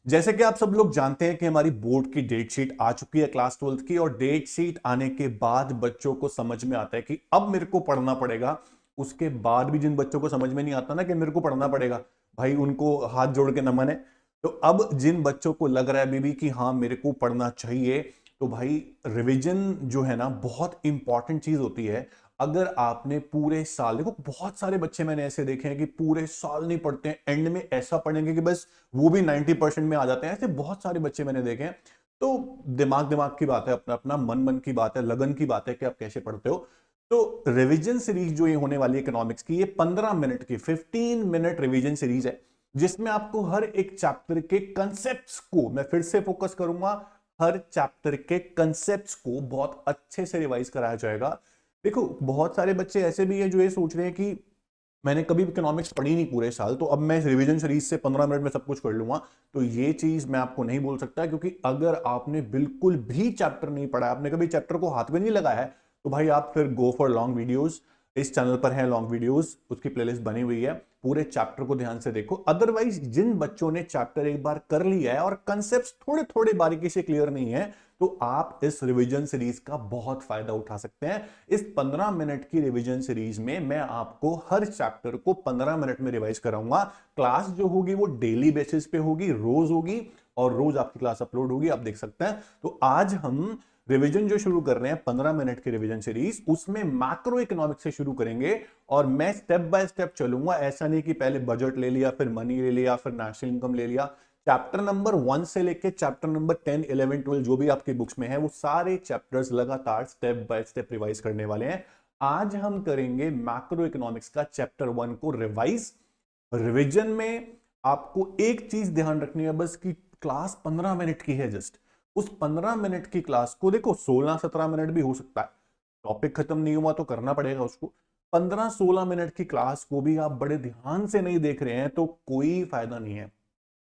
जैसे कि आप सब लोग जानते हैं कि हमारी बोर्ड की डेट शीट आ चुकी है क्लास 12 की, और डेट शीट आने के बाद बच्चों को समझ में आता है कि अब मेरे को पढ़ना पड़ेगा। उसके बाद भी जिन बच्चों को समझ में नहीं आता ना कि मेरे को पढ़ना पड़ेगा, भाई उनको हाथ जोड़ के नमन है। तो अब जिन बच्चों को लग रहा है बीबी कि हाँ मेरे को पढ़ना चाहिए, तो भाई रिवीजन जो है ना बहुत इंपॉर्टेंट चीज होती है। अगर आपने पूरे साल, देखो बहुत सारे बच्चे मैंने ऐसे देखे हैं कि पूरे साल नहीं पढ़ते हैं, एंड में ऐसा पढ़ेंगे कि बस वो भी 90% में आ जाते हैं। ऐसे बहुत सारे बच्चे मैंने देखे हैं। तो दिमाग दिमाग की बात है, अपना अपना मन मन की बात है, लगन की बात है कि आप कैसे पढ़ते हो। तो रिवीजन सीरीज जो ये होने वाली है इकोनॉमिक्स की, ये 15 मिनट की 15 मिनट रिवीजन सीरीज है, जिसमें आपको हर एक चैप्टर के कंसेप्ट्स को, मैं फिर से फोकस करूंगा, हर चैप्टर के कंसेप्ट्स को बहुत अच्छे से रिवाइज कराया जाएगा। देखो बहुत सारे बच्चे ऐसे भी हैं जो ये सोच रहे हैं कि मैंने कभी इकोनॉमिक्स पढ़ी नहीं पूरे साल, तो अब मैं रिवीजन सीरीज से 15 मिनट में सब कुछ कर लूंगा। तो ये चीज मैं आपको नहीं बोल सकता, क्योंकि अगर आपने बिल्कुल भी चैप्टर नहीं पढ़ा, आपने कभी चैप्टर को हाथ में नहीं लगाया है, तो भाई आप फिर गो फॉर लॉन्ग वीडियोस। इस चैनल पर है लॉन्ग वीडियोस, उसकी प्लेलिस्ट बनी हुई है, पूरे चैप्टर को ध्यान से देखो। अदरवाइज जिन बच्चों ने चैप्टर एक बार कर लिया है और कंसेप्ट थोड़े थोड़े बारीकी से क्लियर नहीं है, तो आप इस रिवीजन सीरीज का बहुत फायदा उठा सकते हैं। इस 15 मिनट की रिवीजन सीरीज में मैं आपको हर चैप्टर को 15 मिनट में रिवाइज कराऊंगा। क्लास जो होगी वो डेली बेसिस पे होगी, रोज होगी, और रोज आपकी क्लास अपलोड होगी, आप देख सकते हैं। तो आज हम रिवीजन जो शुरू कर रहे हैं 15 मिनट की रिवीजन सीरीज, उसमें मैक्रो इकोनॉमिक्स से शुरू करेंगे। और मैं स्टेप बाय स्टेप चलूंगा, ऐसा नहीं कि पहले बजट ले लिया, फिर मनी ले लिया, फिर नेशनल इनकम ले लिया। चैप्टर नंबर 1 से लेके चैप्टर नंबर 10, 11, 12 जो भी आपकी बुक्स में है, वो सारे चैप्टर्स लगातार स्टेप बाय स्टेप रिवाइज करने वाले हैं। आज हम करेंगे मैक्रो इकोनॉमिक्स का चैप्टर 1 को रिवाइज। रिवीजन में आपको एक चीज ध्यान रखनी है बस, कि क्लास 15 मिनट की है जस्ट। उस 15 मिनट की क्लास को देखो 16-17 मिनट भी हो सकता है, टॉपिक खत्म नहीं हुआ तो करना पड़ेगा उसको। 15-16 मिनट की क्लास को भी आप बड़े ध्यान से नहीं देख रहे हैं तो कोई फायदा नहीं है।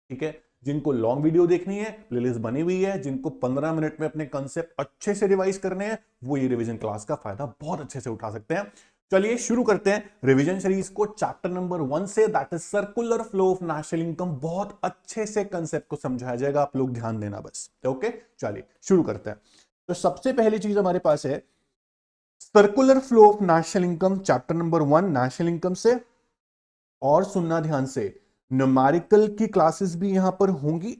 ठीक है, जिनको लॉन्ग वीडियो देखनी है, प्लेलिस्ट बनी हुई है। जिनको 15 मिनट में अपने कंसेप्ट अच्छे से रिवाइज करने हैं, वो ये रिवीजन क्लास का फायदा बहुत अच्छे से उठा सकते हैं। चलिए शुरू करते हैं रिवीजन सीरीज को चैप्टर नंबर 1 से, that is circular flow of national income. बहुत अच्छे से कंसेप्ट को समझाया जाएगा, आप लोग ध्यान देना बस। ओके, चलिए शुरू करते हैं। तो सबसे पहली चीज हमारे पास है circular flow of national income, chapter number 1 national income से। और सुनना ध्यान से, न्यूमेरिकल की क्लासेस भी यहां पर होंगी,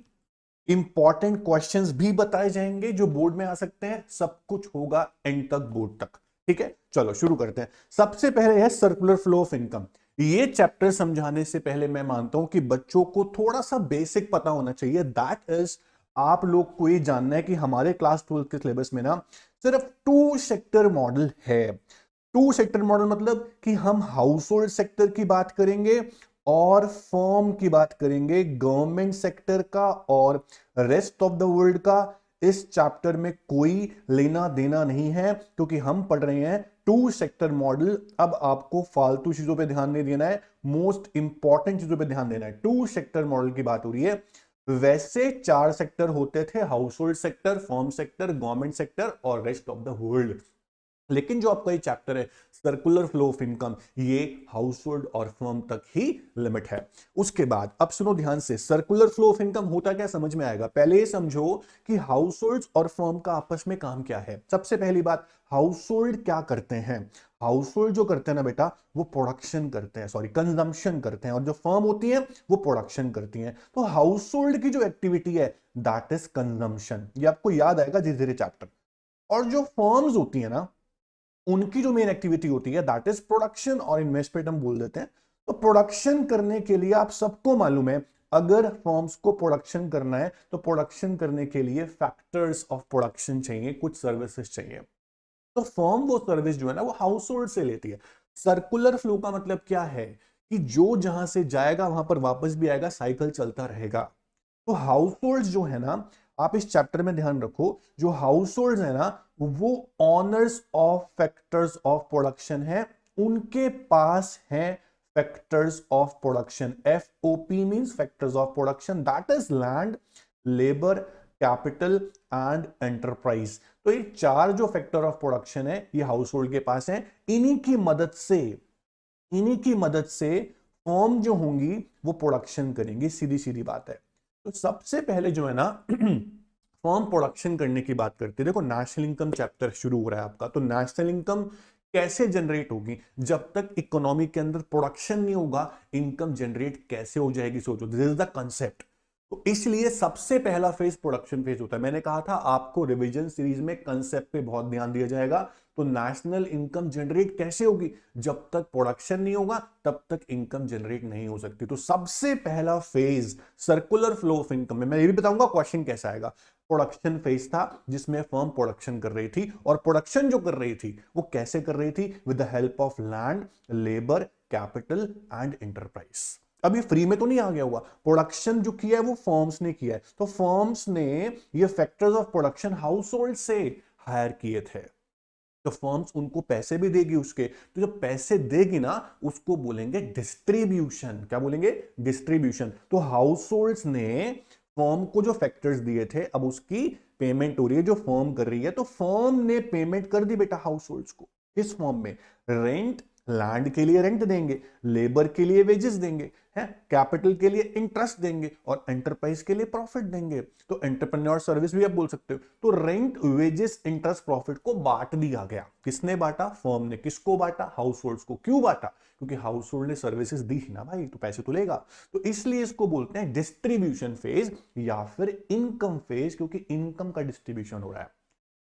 इंपॉर्टेंट क्वेश्चंस भी बताए जाएंगे जो बोर्ड में आ सकते हैं, सब कुछ होगा एंड तक, बोर्ड तक। ठीक है, चलो शुरू करते हैं। सबसे पहले है सर्कुलर फ्लो ऑफ इनकम। ये चैप्टर समझाने से पहले मैं मानता हूं कि बच्चों को थोड़ा सा बेसिक पता होना चाहिए, दैट इज आप लोग को ये जानना है कि हमारे क्लास 12 के सिलेबस में ना सिर्फ टू सेक्टर मॉडल है। टू सेक्टर मॉडल मतलब कि हम हाउस होल्ड सेक्टर की बात करेंगे और फर्म की बात करेंगे, गवर्नमेंट सेक्टर का और रेस्ट ऑफ द वर्ल्ड का। इस चैप्टर में कोई लेना देना नहीं है, क्योंकि हम पढ़ रहे हैं टू सेक्टर मॉडल। अब आपको फालतू चीजों पे ध्यान नहीं देना है, मोस्ट इंपॉर्टेंट चीजों पे ध्यान देना है। टू सेक्टर मॉडल की बात हो रही है। वैसे 4 सेक्टर होते थे, house hold sector, firm sector, government sector और रेस्ट ऑफ द वर्ल्ड। लेकिन जो आपका ये चैप्टर है सर्कुलर फ्लो ऑफ इनकम, ये हाउस होल्ड और फर्म तक ही लिमिट है। उसके बाद अब सुनो ध्यान से, सर्कुलर फ्लो ऑफ इनकम होता क्या समझ में आएगा। पहले ये समझो कि हाउस होल्ड और फर्म का आपस में काम क्या है। सबसे पहली बात, हाउस होल्ड क्या करते हैं। हाउस होल्ड जो करते हैं ना बेटा, वो प्रोडक्शन करते हैं, सॉरी कंजम्पशन करते हैं, और जो फर्म होती है वो प्रोडक्शन करती हैं। तो हाउस होल्ड की जो एक्टिविटी है दैट इज कंजम्पशन, ये आपको याद आएगा धीरे धीरे चैप्टर। और जो फर्म्स होती है ना, उनकी जो मेन एक्टिविटी होती है दैट इज प्रोडक्शन, और इन्वेस्टमेंट हम बोल देते हैं। तो प्रोडक्शन करने के लिए आप सबको मालूम है, अगर फर्म्स को प्रोडक्शन करना है तो प्रोडक्शन करने के लिए फैक्टर्स ऑफ प्रोडक्शन चाहिए, कुछ सर्विसेज चाहिए। तो फर्म वो सर्विस जो है ना वो हाउस होल्ड से लेती है। सर्कुलर फ्लो का मतलब क्या है कि जो जहां से जाएगा वहां पर वापस भी आएगा, साइकिल चलता रहेगा। तो हाउस होल्ड जो है ना, आप इस चैप्टर में ध्यान रखो, जो हाउस होल्ड है ना वो honours of factors of production है, उनके पास है factors of production. FOP means factors of production, that is land, labour, capital and enterprise. तो ये चार जो फैक्टर ऑफ प्रोडक्शन है ये हाउस होल्ड के पास है। इन्हीं की मदद से फर्म जो होंगी वो प्रोडक्शन करेंगी, सीधी सीधी बात है। तो सबसे पहले जो है ना फर्म प्रोडक्शन करने की बात करते हैं। देखो नेशनल इनकम चैप्टर शुरू हो रहा है आपका, तो नेशनल इनकम कैसे जनरेट होगी? जब तक इकोनॉमी के अंदर प्रोडक्शन नहीं होगा, इनकम जनरेट कैसे हो जाएगी? सोचो, दिस इज द कंसेप्ट। तो इसलिए सबसे पहला फेज प्रोडक्शन फेज होता है। मैंने कहा था आपको रिवीजन सीरीज में कंसेप्ट पे बहुत ध्यान दिया जाएगा। तो नेशनल इनकम जनरेट कैसे होगी? जब तक प्रोडक्शन नहीं होगा तब तक इनकम जनरेट नहीं हो सकती। तो सबसे पहला phase circular flow of income में मैं ये भी बताऊंगा क्वेश्चन कैसा आएगा। प्रोडक्शन फेज था जिसमें फर्म प्रोडक्शन कर रही थी, और प्रोडक्शन जो कर रही थी वो कैसे कर रही थी? With the help of land, labour, capital and enterprise. अब ये फ्री में तो नहीं आ गया होगा, प्रोडक्शन जो किया है वो फर्म्स ने किया है, तो फर्म्स ने ये factors of production house hold से हायर किए थे, तो फर्म्स उनको पैसे भी देगी उसके। तो जब पैसे देगी ना उसको बोलेंगे डिस्ट्रीब्यूशन। क्या बोलेंगे? डिस्ट्रीब्यूशन। तो हाउस होल्ड्स ने फर्म को जो फैक्टर्स दिए थे अब उसकी पेमेंट हो रही है, जो फर्म कर रही है। तो फर्म ने पेमेंट कर दी बेटा हाउस होल्ड्स को, किस फॉर्म में? रेंट, लैंड के लिए रेंट देंगे, लेबर के लिए वेजेस देंगे, है कैपिटल के लिए इंटरेस्ट देंगे, और एंटरप्राइज के लिए प्रॉफिट देंगे। तो एंटरप्रेन्योर सर्विस भी आप बोल सकते हो। तो रेंट, वेजेस, इंटरेस्ट, प्रॉफिट को बांट दिया गया। किसने बांटा? फर्म ने। किसको बांटा? हाउस होल्ड्स को। क्यों बांटा? क्योंकि हाउस होल्ड ने सर्विसेज दी थी ना भाई, तो पैसे तो लेगा। तो इसलिए इसको बोलते हैं डिस्ट्रीब्यूशन फेज या फिर इनकम फेज, क्योंकि इनकम का डिस्ट्रीब्यूशन हो रहा है।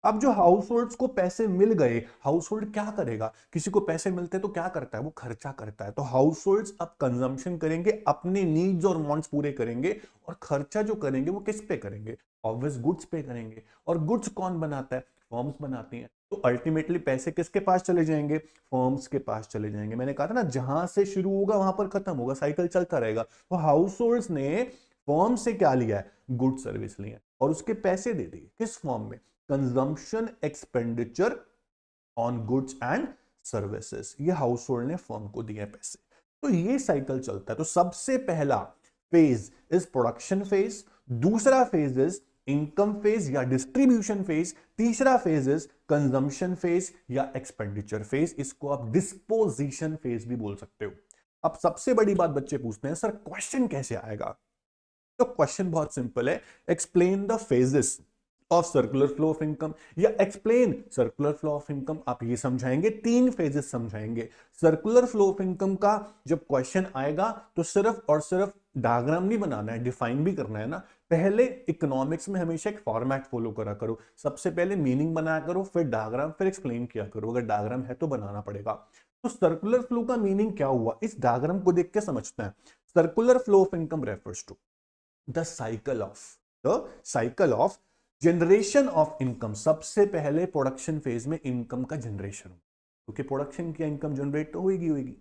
अब जो हाउस होल्ड्स को पैसे मिल गए, हाउस होल्ड क्या करेगा? किसी को पैसे मिलते हैं तो क्या करता है? वो खर्चा करता है। तो हाउस होल्ड्स अब कंजम्पशन करेंगे, अपने नीड्स और वांट्स पूरे करेंगे, और खर्चा जो करेंगे वो किस पे करेंगे? ऑब्वियस गुड्स पे करेंगे। और गुड्स कौन बनाता है? फर्म्स बनाती हैं। तो अल्टीमेटली पैसे किसके पास चले जाएंगे? फर्म्स के पास चले जाएंगे। मैंने कहा था ना, जहां से शुरू होगा वहां पर खत्म होगा, साइकिल चलता रहेगा। तो हाउस होल्ड्स ने फर्म से क्या लिया है? गुड सर्विस लिया, और उसके पैसे दे दिए। किस फॉर्म में? Consumption expenditure on goods and services. ये हाउस होल्ड ने फर्म को दिए पैसे। तो ये साइकिल चलता है। तो सबसे पहला फेज इज प्रोडक्शन फेज, दूसरा फेज इज इनकम फेज या डिस्ट्रीब्यूशन फेज, तीसरा फेज इज कंजम्पशन फेज या एक्सपेंडिचर फेज। इसको आप डिस्पोजिशन फेज भी बोल सकते हो। अब सबसे बड़ी बात बच्चे पूछते हैं, सर क्वेश्चन कैसे आएगा? तो क्वेश्चन बहुत सिंपल है, explain the phases of circular flow of income, या explain circular flow of income. आप ये समझाएंगे, तीन फेजेस समझाएंगे। सर्कुलर फ्लो ऑफ इनकम का जब क्वेश्चन आएगा तो सिर्फ और सिर्फ डायग्राम नहीं बनाना है, डिफाइन भी करना है ना। पहले इकोनॉमिक्स में हमेशा एक फॉर्मेट फॉलो करा करो, सबसे पहले मीनिंग बनाया करो, फिर डायग्राम, फिर एक्सप्लेन किया करो। अगर डायग्राम है तो बनाना पड़ेगा। तो सर्कुलर फ्लो का मीनिंग क्या हुआ, इस डायग्राम को देख के समझते हैं। Circular flow of income refers to the cycle of generation of income. सबसे पहले प्रोडक्शन फेज में इनकम का जनरेशन हो, क्योंकि प्रोडक्शन की इनकम जनरेट तो होगी।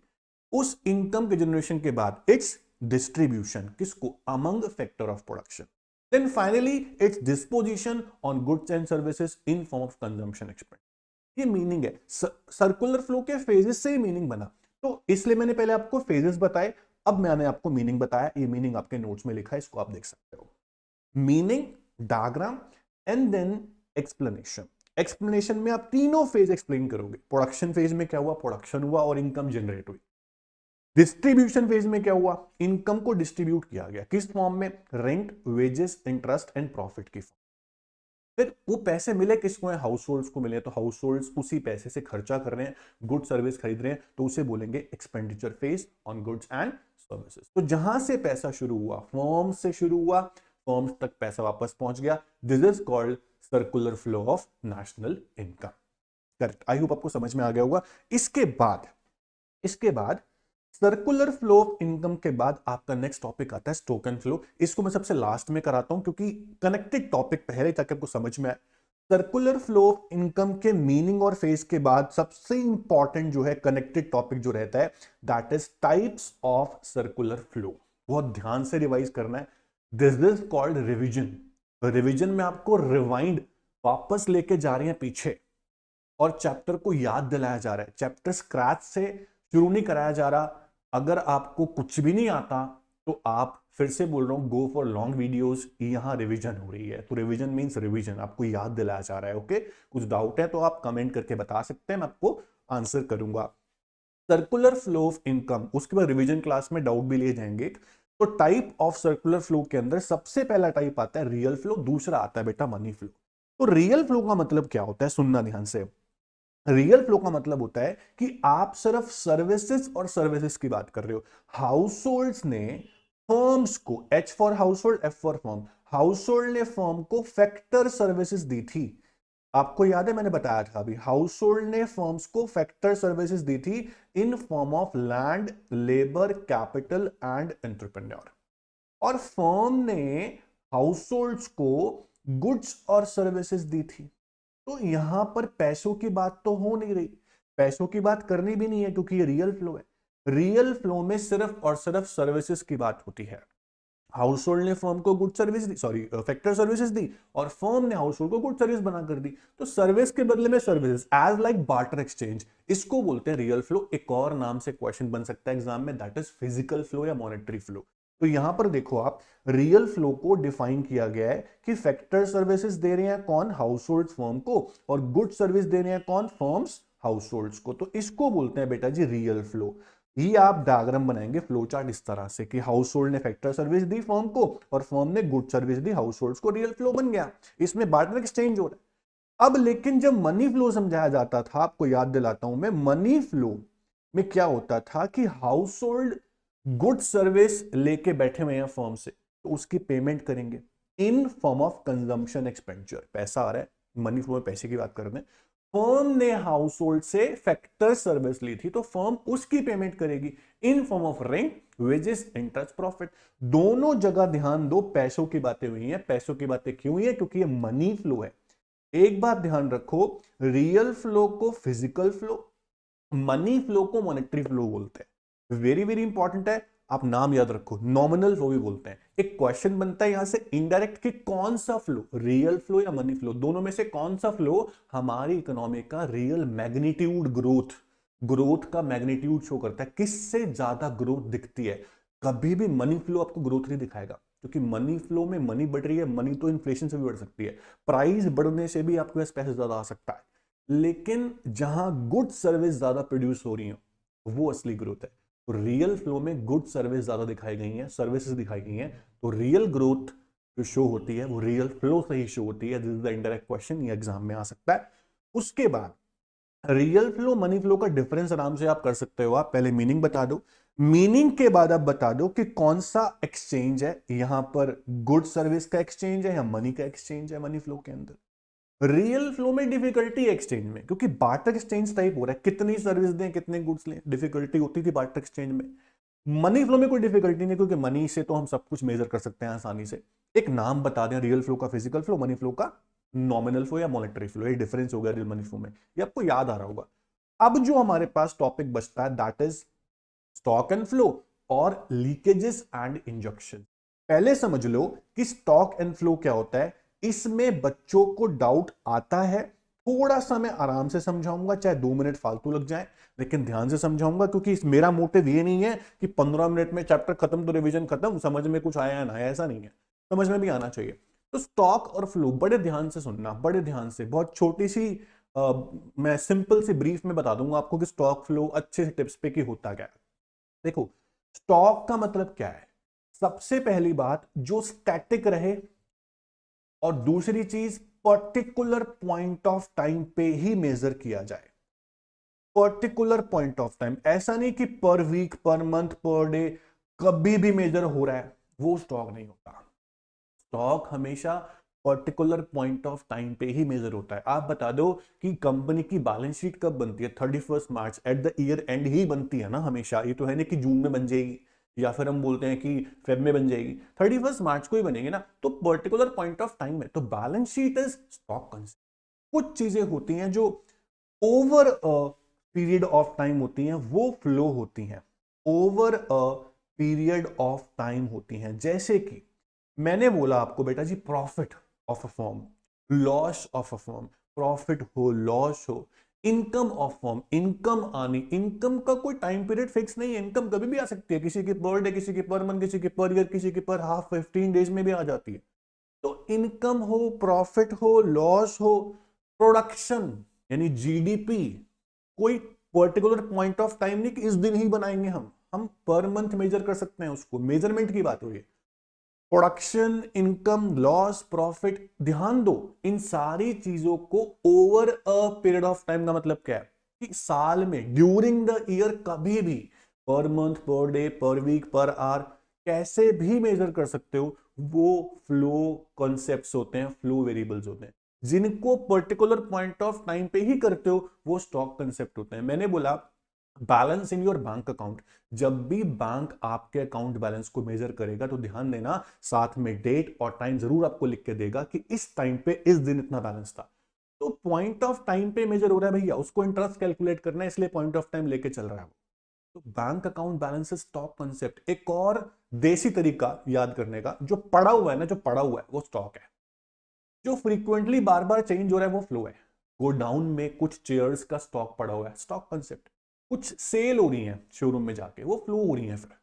उस इनकम के जनरेशन के बाद इट्स डिस्ट्रीब्यूशन, किसको? Among factor of production. Then finally its disposition on goods and services in form of consumption expense. ये मीनिंग है। सर्कुलर फ्लो के फेजेस से ही मीनिंग बना। तो इसलिए मैंने पहले आपको फेजेस बताए, अब मैंने आपको मीनिंग बताया। ये मीनिंग आपके नोट्स में लिखा है, इसको आप देख सकते हो। Meaning, diagram and then explanation. Explanation में आप तीनों फेज एक्सप्लेन करोगे। प्रोडक्शन फेज में क्या हुआ? प्रोडक्शन हुआ और इनकम जनरेट हुई। डिस्ट्रीब्यूशन फेज में क्या हुआ? इनकम को डिस्ट्रीब्यूट किया गया। किस फॉर्म में? Rent, wages, interest and profit की फॉर्म। फिर वो पैसे मिले किसको? है हाउस होल्ड्स को मिले। तो हाउस होल्ड्स उसी पैसे से खर्चा कर रहे हैं, गुड सर्विस खरीद रहे हैं, तो उसे बोलेंगे expenditure phase on goods and services. तो जहां से पैसा शुरू हुआ, फॉर्म से शुरू हुआ, फॉर्म तक पैसा वापस पहुंच गया। This is called circular flow of national income. Correct. I hope आपको समझ में आ गया होगा। इसके बाद सर्कुलर फ्लो ऑफ इनकम के बाद आपका नेक्स्ट टॉपिक आता है स्टॉक एंड फ्लो। इसको मैं सबसे लास्ट में कराता हूं, क्योंकि कनेक्टेड टॉपिक पहले ताकि आपको समझ में आए। सर्कुलर फ्लो ऑफ इनकम के मीनिंग और फेज के बाद सबसे इंपॉर्टेंट जो है कनेक्टेड टॉपिक जो रहता है, that is types of circular flow. बहुत ध्यान से रिवाइज करना है। This is called revision. Revision में आपको रिवाइंड, वापस लेके जा रहे हैं पीछे, और चैप्टर को याद दिलाया जा रहा है। चैप्टर स्क्रैच से शुरू नहीं कराया जा रहा। अगर आपको कुछ भी नहीं आता तो आप, फिर से बोल रहा हूं, गो फॉर लॉन्ग वीडियोस। यहां रिवीजन हो रही है, तो रिवीजन मींस रिवीजन, आपको याद दिलाया जा रहा है। ओके, कुछ डाउट है तो आप कमेंट करके बता सकते हैं, मैं आपको आंसर करूंगा। सर्कुलर फ्लो ऑफ इनकम, उसके बाद रिवीजन क्लास में डाउट भी लिए जाएंगे। तो टाइप ऑफ सर्कुलर फ्लो के अंदर सबसे पहला टाइप आता है रियल फ्लो, दूसरा आता है बेटा मनी फ्लो। तो रियल फ्लो का मतलब क्या होता है, सुनना ध्यान से। रियल फ्लो का मतलब होता है कि आप सिर्फ सर्विसेज और सर्विसेज की बात कर रहे हो। हाउस होल्ड्स ने फर्म्स को, H for house hold, F for firm, household ने फर्म को फैक्टर सर्विसेज दी थी। आपको याद है मैंने बताया था अभी, हाउस होल्ड ने फर्म्स को फैक्टर सर्विसेज दी थी इन form of land, labour, capital and entrepreneur. और फर्म ने हाउस होल्ड्स को गुड्स और सर्विसेज दी थी। तो यहां पर पैसों की बात तो हो नहीं रही, पैसों की बात करनी भी नहीं है क्योंकि ये रियल फ्लो है। रियल फ्लो में सिर्फ और सिर्फ सर्विसेज की बात होती है। हाउस होल्ड ने फर्म को गुड सर्विस दी, सॉरी फैक्टर सर्विसेज दी, और फर्म ने हाउस होल्ड को गुड सर्विस बना कर दी। तो सर्विस के बदले में services, as like barter exchange, इसको बोलते हैं रियल फ्लो। एक और नाम से क्वेश्चन बन सकता है एग्जाम में, दैट इज फिजिकल फ्लो या मॉनेटरी फ्लो। तो यहां पर देखो आप, रियल फ्लो को डिफाइन किया गया है कि फैक्टर सर्विसेज दे रहे हैं कौन, हाउस होल्ड फर्म को, और गुड सर्विस दे रहे हैं कौन, फर्म्स हाउस होल्ड्स को। तो इसको बोलते हैं बेटा जी रियल फ्लो। ये आप डायग्राम बनाएंगे फ्लो चार्ट इस तरह से कि हाउस होल्ड ने फैक्टर सर्विस दी फर्म को और फर्म ने good service the house holds को, रियल फ्लो बन गया। इसमें बार्टर एक्सचेंज हो रहा है। अब लेकिन जब मनी फ्लो समझाया जाता था, आपको याद दिलाता हूं मैं, मनी फ्लो में क्या होता था कि हाउस होल्ड गुड सर्विस लेके बैठे हुए हैं फर्म से, तो उसकी पेमेंट करेंगे इन फॉर्म ऑफ कंजम्पशन एक्सपेंडिचर, पैसा आ रहा है, मनी फ्लो में पैसे की बात कर रहे हैं। फर्म ने हाउस होल्ड से फैक्टर सर्विस ली थी तो फर्म उसकी पेमेंट करेगी इन form of rent, wages, interest, profit. दोनों जगह ध्यान दो, पैसों की बातें हुई हैं। पैसों की बातें क्यों हुई है, क्योंकि ये मनी फ्लो है। एक बात ध्यान रखो, रियल फ्लो को फिजिकल फ्लो, मनी फ्लो को मॉनेटरी फ्लो बोलते हैं। वेरी वेरी इंपॉर्टेंट है, आप नाम याद रखो, नॉमिनल फ्लो भी बोलते हैं। एक क्वेश्चन बनता है यहां से इनडायरेक्ट कि कौन सा फ्लो, रियल फ्लो या मनी फ्लो, दोनों में से कौन सा फ्लो हमारी इकोनॉमी का रियल मैग्नीट्यूड, ग्रोथ, ग्रोथ का मैग्नीट्यूड शो करता है, किससे ज्यादा ग्रोथ दिखती है। कभी भी मनी फ्लो आपको ग्रोथ नहीं दिखाएगा, क्योंकि मनी फ्लो में मनी बढ़ रही है, मनी तो इन्फ्लेशन से भी बढ़ सकती है, प्राइस बढ़ने से भी आपके पास पैसे ज्यादा आ सकता है। लेकिन जहां गुड सर्विस ज्यादा प्रोड्यूस हो रही है वो असली ग्रोथ है। तो रियल फ्लो में गुड सर्विस ज्यादा दिखाई गई है, सर्विसेज दिखाई गई हैं, तो रियल ग्रोथ जो शो होती है वो रियल फ्लो से ही शो होती है। This is the indirect question, ये एग्जाम में आ सकता है। उसके बाद रियल फ्लो मनी फ्लो का डिफरेंस आराम से आप कर सकते हो। आप पहले मीनिंग बता दो, मीनिंग के बाद आप बता दो कि कौन सा एक्सचेंज है, यहां पर गुड सर्विस का एक्सचेंज है या मनी का एक्सचेंज है मनी फ्लो के अंदर। रियल फ्लो में डिफिकल्टी एक्सचेंज में, क्योंकि बार्टर एक्सचेंज टाइप हो रहा है, कितनी सर्विस दें कितने गुड्स लें, डिफिकल्टी होती थी बार्टर एक्सचेंज में। मनी फ्लो में कोई डिफिकल्टी नहीं, क्योंकि मनी से तो हम सब कुछ मेजर कर सकते हैं आसानी से। एक नाम बता दें, रियल फ्लो का फिजिकल फ्लो, मनी फ्लो का नॉमिनल फ्लो या मॉनेटरी फ्लो, ये डिफरेंस हो गया रियल मनी फ्लो में, ये आपको याद आ रहा होगा। अब जो हमारे पास टॉपिक बचता है that is stock and flow और लीकेजेस एंड इंजेक्शन। पहले समझ लो कि स्टॉक एंड फ्लो क्या होता है। इसमें बच्चों को डाउट आता है, थोड़ा सा मैं आराम से समझाऊंगा, चाहे 2 मिनट फालतू लग जाए, लेकिन ध्यान से समझाऊंगा, क्योंकि मेरा मोटिव ये नहीं है कि 15 मिनट में चैप्टर खत्म तो रिवीजन खत्म, समझ में कुछ आया ना आया, ऐसा नहीं है, समझ में भी आना चाहिए। तो स्टॉक और फ्लो बड़े ध्यान से सुनना, बड़े ध्यान से, बहुत छोटी सी मैं सिंपल सी ब्रीफ में बता दूंगा आपको कि स्टॉक फ्लो अच्छे से टिप्स पे कि होता क्या है। देखो, स्टॉक का मतलब क्या है, सबसे पहली बात जो स्टैटिक रहे, और दूसरी चीज पर्टिकुलर पॉइंट ऑफ टाइम पे ही मेजर किया जाए। पर्टिकुलर पॉइंट ऑफ टाइम, ऐसा नहीं कि पर week, per month, per day कभी भी मेजर हो रहा है, वो स्टॉक नहीं होता। स्टॉक हमेशा पर्टिकुलर पॉइंट ऑफ टाइम पे ही मेजर होता है। आप बता दो कि कंपनी की बैलेंस शीट कब बनती है, 31 March, at the year end ही बनती है ना हमेशा। ये तो है नहीं कि जून में बन जाएगी, या फिर हम बोलते हैं कि फेब में बन जाएगी, 31 मार्च को ही बनेगी ना। तो पर्टिकुलर पॉइंट ऑफ टाइम है, तो balance sheet is stock concept. कुछ चीजें होती हैं जो ओवर पीरियड ऑफ टाइम होती हैं, वो फ्लो होती हैं, ओवर पीरियड ऑफ टाइम होती हैं। जैसे कि मैंने बोला आपको बेटा जी, profit of a firm, loss of a firm, profit हो लॉस हो, इनकम ऑफ फर्म, इनकम आनी, इनकम का कोई टाइम पीरियड फिक्स नहीं है, इनकम कभी भी आ सकती है, किसी की पर डे, किसी की पर मंथ, किसी की पर ईयर, किसी की पर हाफ, 15 डेज में भी आ जाती है। तो इनकम हो, प्रॉफिट हो, लॉस हो, प्रोडक्शन यानी जीडीपी, कोई पर्टिकुलर पॉइंट ऑफ टाइम नहीं कि इस दिन ही बनाएंगे हम। हम पर मंथ मेजर कर सकते हैं उसको, मेजरमेंट की बात हो रही है। प्रोडक्शन, इनकम, लॉस, प्रॉफिट, ध्यान दो इन सारी चीजों को over a period of time का मतलब क्या है कि साल में, ड्यूरिंग द ईयर, कभी भी पर मंथ, पर डे, पर वीक, पर आवर कैसे भी मेजर कर सकते हो। वो फ्लो कॉन्सेप्ट्स होते हैं, फ्लो वेरिएबल्स होते हैं। जिनको पर्टिकुलर पॉइंट ऑफ टाइम पे ही करते हो वो स्टॉक कंसेप्ट होते हैं। मैंने बोला balance in your bank account, जब भी बैंक आपके अकाउंट बैलेंस को मेजर करेगा तो ध्यान देना साथ में डेट और टाइम जरूर आपको लिख के देगा कि इस टाइम पे इस दिन इतना बैलेंस था। तो पॉइंट ऑफ टाइम पे मेजर हो रहा है भैया, उसको इंटरेस्ट कैलकुलेट करना है, इसलिए पॉइंट ऑफ टाइम लेके चल रहा है वो। तो bank account balance stock concept. एक और देसी तरीका याद करने का, जो पड़ा हुआ है ना, जो पड़ा हुआ है वो स्टॉक है, जो फ्रीक्वेंटली बार बार चेंज हो रहा है वो फ्लो है। गोडाउन में कुछ चेयर्स का स्टॉक पड़ा हुआ है, स्टॉक कंसेप्ट। कुछ सेल हो रही है शोरूम में जाके, वो फ्लो हो रही है, फिर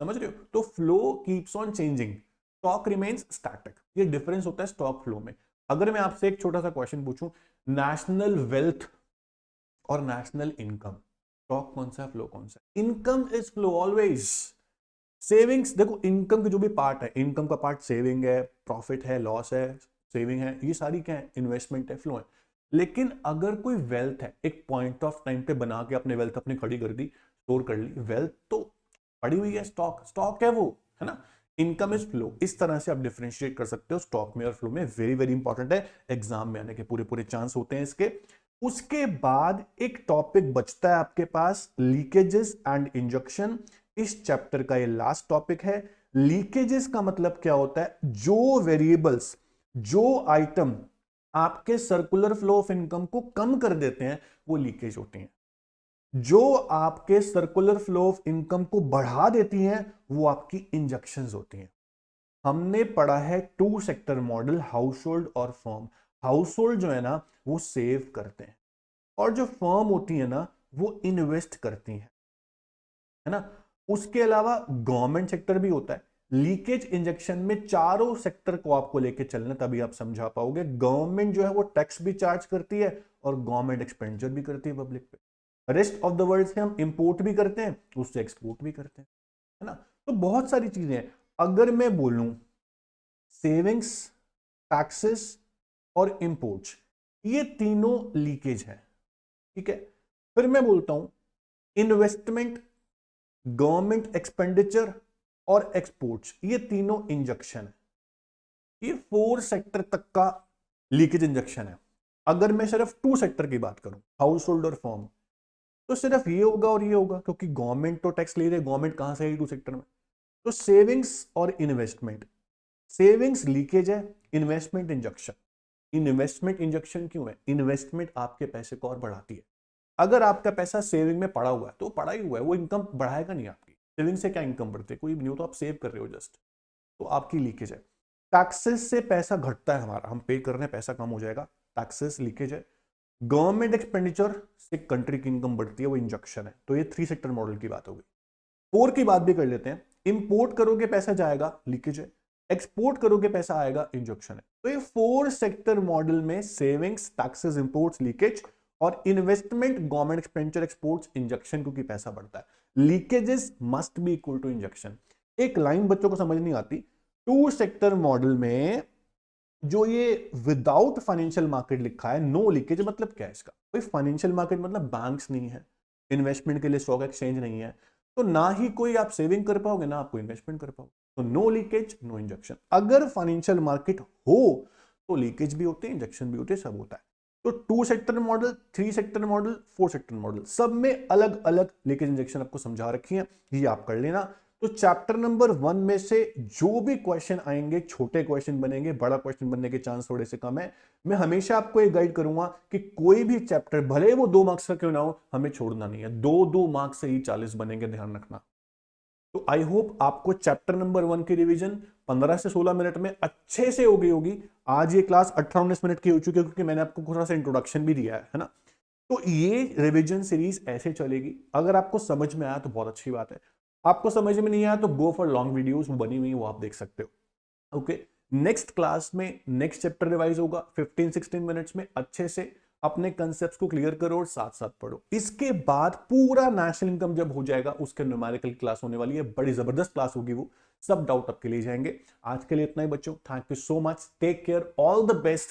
समझ रहे हो। तो flow keeps on changing, stock remains static. ये डिफरेंस होता है स्टॉक फ्लो में। अगर मैं आपसे एक छोटा सा क्वेश्चन पूछूं, नेशनल वेल्थ और नेशनल इनकम, स्टॉक कौन सा है, फ्लो कौन सा है? Income is flow always. Savings, देखो इनकम के जो भी पार्ट है, इनकम का पार्ट सेविंग है, प्रॉफिट है, लॉस है, सेविंग है, ये सारी क्या है, इन्वेस्टमेंट है, फ्लो है। लेकिन अगर कोई वेल्थ है, एक पॉइंट ऑफ टाइम पे बना के अपने वेल्थ अपने खड़ी कर दी, स्टोर कर ली, वेल्थ तो पड़ी हुई है, स्टॉक स्टॉक है वो, है ना। Income is flow. इस तरह से आप डिफरेंशिएट कर सकते हो स्टॉक में और फ्लो में। वेरी वेरी इंपॉर्टेंट है, एग्जाम में आने के पूरे पूरे चांस होते हैं इसके। उसके बाद एक टॉपिक बचता है आपके पास, लीकेजेस एंड इंजेक्शन। इस चैप्टर का ये लास्ट टॉपिक है। लीकेजेस का मतलब क्या होता है, जो वेरिएबल्स, जो आइटम आपके सर्कुलर फ्लो ऑफ इनकम को कम कर देते हैं वो लीकेज होती हैं। जो आपके सर्कुलर फ्लो ऑफ इनकम को बढ़ा देती हैं वो आपकी इंजेक्शंस होती हैं। हमने पढ़ा है two sector model, household और फर्म। हाउस होल्ड जो है ना वो सेव करते हैं, और जो फर्म होती है ना वो इन्वेस्ट करती है ना। उसके अलावा गवर्नमेंट सेक्टर भी होता है। लीकेज इंजेक्शन में चारों सेक्टर को आपको लेके चलना, तभी आप समझा पाओगे। गवर्नमेंट जो है वो टैक्स भी चार्ज करती है और गवर्नमेंट एक्सपेंडिचर भी करती है पब्लिक पे। रेस्ट ऑफ द वर्ल्ड से हम इंपोर्ट भी करते हैं, उससे एक्सपोर्ट भी करते हैं, है ना। तो बहुत सारी चीजें हैं। अगर मैं बोलूं सेविंग्स, टैक्सेस और इंपोर्ट्स, ये तीनों लीकेज है, ठीक है। फिर मैं बोलता हूं इन्वेस्टमेंट, गवर्नमेंट एक्सपेंडिचर और एक्सपोर्ट्स, ये तीनों इंजेक्शन है। ये 4 सेक्टर तक का लीकेज इंजेक्शन है। अगर मैं सिर्फ 2 सेक्टर की बात करूं, हाउस होल्ड और फर्म, तो सिर्फ ये होगा और ये होगा, क्योंकि गवर्नमेंट तो टैक्स ले रही है, गवर्नमेंट कहां से आई 2 सेक्टर में। तो सेविंग्स और इन्वेस्टमेंट, सेविंग्स लीकेज है, इन्वेस्टमेंट इंजेक्शन। इन्वेस्टमेंट इंजेक्शन क्यों है? इन्वेस्टमेंट आपके पैसे को और बढ़ाती है। अगर आपका पैसा सेविंग में पड़ा हुआ है तो पड़ा ही हुआ है, वो इनकम बढ़ाएगा नहीं आपकी। सेविंग से क्या इनकम बढ़ती है? कोई भी नहीं हो, तो आप सेव कर रहे हो जस्ट, तो आपकी लीकेज है। टैक्सेस से पैसा घटता है हमारा, हम पे कर रहे हैं, पैसा कम हो जाएगा, टैक्सेस लीकेज है। गवर्नमेंट एक्सपेंडिचर से कंट्री की इनकम बढ़ती है, वो इंजेक्शन है। तो ये 3 सेक्टर मॉडल की बात हो गई। 4 की बात भी कर लेते हैं। इंपोर्ट करोगे पैसा जाएगा, लीकेज है। एक्सपोर्ट करोगे पैसा आएगा, इंजेक्शन है। तो ये 4 सेक्टर मॉडल में सेविंग्स, टैक्सेस, इंपोर्ट्स, लीकेज, और investment, government expenditure, exports, injection, क्योंकि पैसा बढ़ता है। Leakages must be equal to injection. एक लाइन बच्चों को समझ नहीं आती, 2 सेक्टर मॉडल में जो ये विदाउट फाइनेंशियल मार्केट लिखा है, नो लीकेज, मतलब क्या है इसका? कोई फाइनेंशियल मार्केट मतलब बैंक्स नहीं है, इन्वेस्टमेंट के लिए स्टॉक एक्सचेंज नहीं है, तो ना ही कोई आप सेविंग कर पाओगे ना आपको इन्वेस्टमेंट कर पाओगे। तो नो लीकेज, नो इंजेक्शन। अगर फाइनेंशियल मार्केट हो तो लीकेज भी होते हैं, इंजेक्शन भी होते हैं, सब होता है। तो 2 sector model, 3 sector model, 4 sector model, सब में अलग अलग लीकेज इंजेक्शन आपको समझा रखी है, ये आप कर लेना। तो चैप्टर नंबर 1 में से जो भी क्वेश्चन आएंगे, छोटे क्वेश्चन बनेंगे, बड़ा क्वेश्चन बनने के चांस थोड़े से कम है। मैं हमेशा आपको एक गाइड करूंगा कि कोई भी चैप्टर, भले वो 2 मार्क्स का क्यों ना हो, हमें छोड़ना नहीं है। 2 मार्क्स से ही 40 बनेंगे, ध्यान रखना। तो आई होप आपको चैप्टर नंबर 1 की रिवीजन 15 से 16 मिनट में अच्छे से हो गई होगी। आज ये क्लास 18-19 मिनट की हो चुकी है, क्योंकि मैंने आपको थोड़ा सा इंट्रोडक्शन भी दिया है ना। तो ये रिवीजन सीरीज ऐसे चलेगी। अगर आपको समझ में आया तो बहुत अच्छी बात है, आपको समझ में नहीं आया तो गो फॉर लॉन्ग वीडियोस बनी हुई, वो आप देख सकते हो। ओके, नेक्स्ट क्लास में नेक्स्ट चैप्टर रिवाइज होगा 15-16 मिनट्स में अच्छे से। अपने कंसेप्ट को क्लियर करो और साथ साथ पढ़ो। इसके बाद पूरा नेशनल इनकम जब हो जाएगा उसके न्यूमेरिकल क्लास होने वाली है, बड़ी जबरदस्त क्लास होगी वो, सब डाउट आपके लिए जाएंगे। आज के लिए इतना ही बच्चों, thank you so much, take care, all the best.